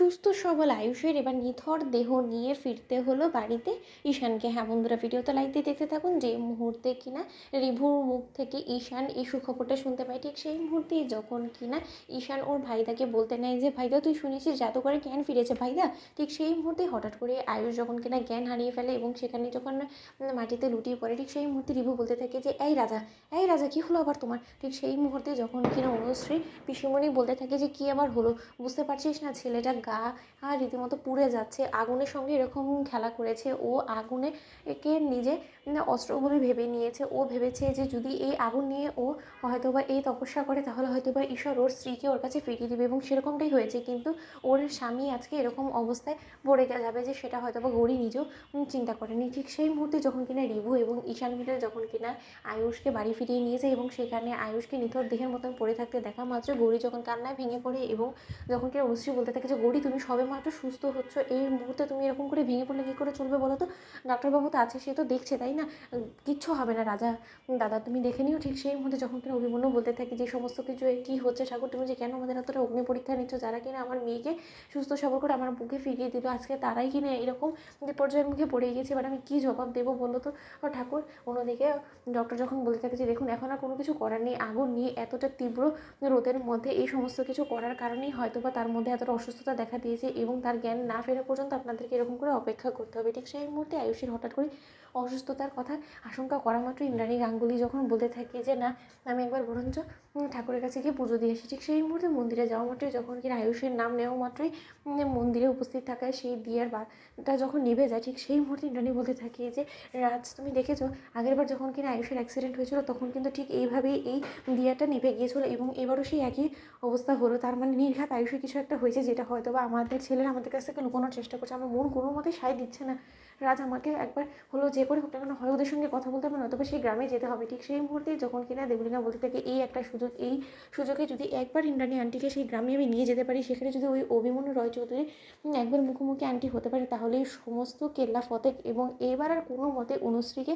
সুস্থ সবল আয়ুষের এবার নিথর দেহ নিয়ে ফিরতে হলো বাড়িতে ঈশানকে। হ্যাঁ বন্ধুরা, ভিডিওতে লাইক দিয়ে দেখতে থাকুন। যে মুহূর্তে কিনা রিভুর মুখ থেকে ঈশান এই সুখবরটা শুনতে পায়, ঠিক সেই মুহূর্তেই যখন কিনা ঈশান ওর ভাইদাকে বলতে নেয় যে ভাইদা তুই শুনেছিস জাদুকরে জ্ঞান ফিরেছে ভাইদা। ঠিক সেই মুহূর্তে হঠাৎ করে আয়ুষ যখন কিনা জ্ঞান হারিয়ে ফেলে এবং সেখানে যখন মাটিতে লুটিয়ে পড়ে, ঠিক সেই মুহূর্তে রিভু বলতে থাকে যে এই রাজা, এই রাজা কী হলো আবার তোমার। ঠিক সেই মুহূর্তে যখন কিনা অনুশ্রী পিসিমণি বলতে থাকে যে কী আবার হলো, বুঝতে পারছিস না ছেলেটা গা রীতিমতো পুড়ে যাচ্ছে, আগুনের সঙ্গে এরকম খেলা করেছে ও। আগুনে একে নিজে অস্ত্র বলে ভেবে নিয়েছে। ও ভেবেছে যে যদি এই আগুন নিয়ে ও হয়তোবা এই তপস্যা করে তাহলে হয়তোবা ঈশ্বর ওর স্ত্রীকে ওর কাছে ফিরিয়ে দেবে, এবং সেরকমটাই হয়েছে। কিন্তু ওর স্বামী আজকে এরকম অবস্থায় পড়ে যাবে যে সেটা হয়তোবা গৌরী নিজেও চিন্তা করেনি। ঠিক সেই মুহূর্তে যখন কিনা রিভু এবং ঈশান মিলে যখন কিনা আয়ুষকে বাড়ি ফিরিয়ে নিয়ে যায় এবং সেখানে আয়ুষকে নিথর দেহের মতন পড়ে থাকতে দেখা মাত্র গৌরী যখন কান্নায় ভেঙে পড়ে এবং যখন কিনা অনুশ্রী বলতে থাকে যে গৌরী তুমি সবে মাত্র সুস্থ হচ্ছ, এই মুহূর্তে তুমি এরকম করে ভেঙে পড়লে কী করে চলবে বলো তো। ডাক্তারবাবু তো আছে, সে তো দেখছে তাই না, কিচ্ছু হবে না রাজা দাদা, তুমি দেখে নিও। ঠিক সেই মুহূর্তে যখন কিনা অভিমন্যু বলতে থাকে যে সমস্ত কিছু কী হচ্ছে ঠাকুর, তুমি যে কেন আমাদের এতটা অগ্নি পরীক্ষা নিচ্ছ, যারা কিনা আমার মেয়েকে সুস্থ সবল করে আমার বুকে ফিরিয়ে দিল আজকে তারাই কিনা এরকম বিপর্যয়ের মুখে পড়ে গিয়েছে, এবার আমি কী জবাব দেবো বলো তো ঠাকুর। অন্যদিকে ডক্টর যখন বলতে থাকে যে দেখুন এখন আর কোনো কিছু করার নেই, আগুন নিয়ে এতটা তীব্র রোদের মধ্যে এই সমস্ত কিছু করার কারণেই হয়তো বা তার মধ্যে এতটা অসুস্থতা দেখা দিয়েছে এবং তার জ্ঞান না ফেরা পর্যন্ত আপনাদেরকে এরকম করে অপেক্ষা করতে হবে। ঠিক সেই মুহূর্তে আয়ুষের হঠাৎ করে অসুস্থতার কথা আশঙ্কা করা মাত্র ইন্দ্রাণী গাঙ্গুলি যখন বলতে থাকে যে না আমি একবার বরঞ্চ ঠাকুরের কাছে গিয়ে পুজো দিয়ে আসি। ঠিক সেই মুহূর্তে মন্দিরে যাওয়া মাত্রই যখন কিনা আয়ুষের নাম নেওয়া মাত্রই মন্দিরে উপস্থিত থাকায় সেই দিয়ার বাটা যখন নিভে যায়, ঠিক সেই মুহূর্তে ইন্দ্রাণী বলতে থাকে যে রাজ তুমি দেখেছো আগেরবার যখন কিনা আয়ুষের অ্যাক্সিডেন্ট হয়েছিল তখন কিন্তু ঠিক এইভাবেই এই দিয়াটা নিভে গিয়েছিলো এবং এবারও সেই একই অবস্থা হলো। তার মানে নির্ঘাত আয়ুষের কিছু একটা হয়েছে যেটা হয়তো বা আমাদের ছেলেরা আমাদের কাছ থেকে লুকোনোর চেষ্টা করছে। আমার মন কোনো মতেই সায় দিচ্ছে না। রাজ আমাকে একবার হলো যে করে হোক না কেন হয় ওদের সঙ্গে কথা বলতে হবে, নয়তো সেই গ্রামে যেতে হবে। ঠিক সেই মুহূর্তেই যখন কিনা দেবলীনা বলতে থাকে এই একটা সুযোগ, এই সুযোগে যদি একবার ইন্দ্রাণী আন্টিকে সেই গ্রামে আমি নিয়ে যেতে পারি, সেখানে যদি ওই অভিমন্যু রয় চৌধুরী একবার মুখোমুখি আন্টি হতে পারে তাহলেই সমস্ত কেল্লা ফতেক। এবং এবার আর কোনো মতে অনুশ্রীকে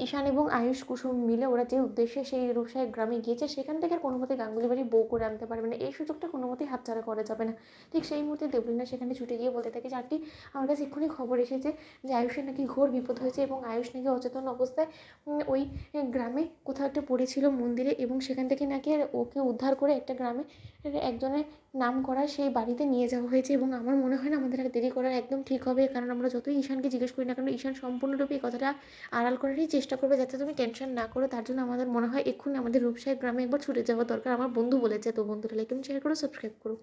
ঈশান এবং আয়ুষ কুসুম মিলে ওরা যে উদ্দেশ্যে সেই রূপসাহেব গ্রামে গিয়েছে সেখান থেকে আর কোনো মতে গাঙ্গুলি বাড়ি বউ করে আনতে পারবে না, এই সুযোগটা কোনো মতেই হাতছাড়া করা যাবে না। ঠিক সেই মুহূর্তে দেবলীনা সেখানে ছুটে গিয়ে বলতে থাকে যে আন্টি আমার কাছে এক্ষুনি খবর এসেছে যে আয়ুষের নাকি ঘোর বিপদ হয়েছে এবং আয়ুষ নাকি অচেতন অবস্থায় ওই গ্রামে কোথাও একটা পড়েছিল মন্দিরে এবং সেখান থেকে নাকি ওকে উদ্ধার করে একটা গ্রামে একজনের নাম করা সেই বাড়িতে নিয়ে যাওয়া হয়েছে। এবং আমার মনে হয় না আমাদের আর দেরি করার একদম ঠিক হবে, কারণ আমরা যতই ঈশানকে জিজ্ঞেস করি না কেন ঈশান সম্পূর্ণরূপে এই কথাটা আড়াল করারই চেষ্টা করবে যাতে তুমি টেনশন না করো। তার জন্য আমাদের মনে হয় এক্ষুনি আমাদের রূপসাহেব গ্রামে একবার ছুটে যাওয়া দরকার। আমার বন্ধু বলেছে, তো বন্ধুরা লাইক এবং শেয়ার করো, সাবস্ক্রাইব করো।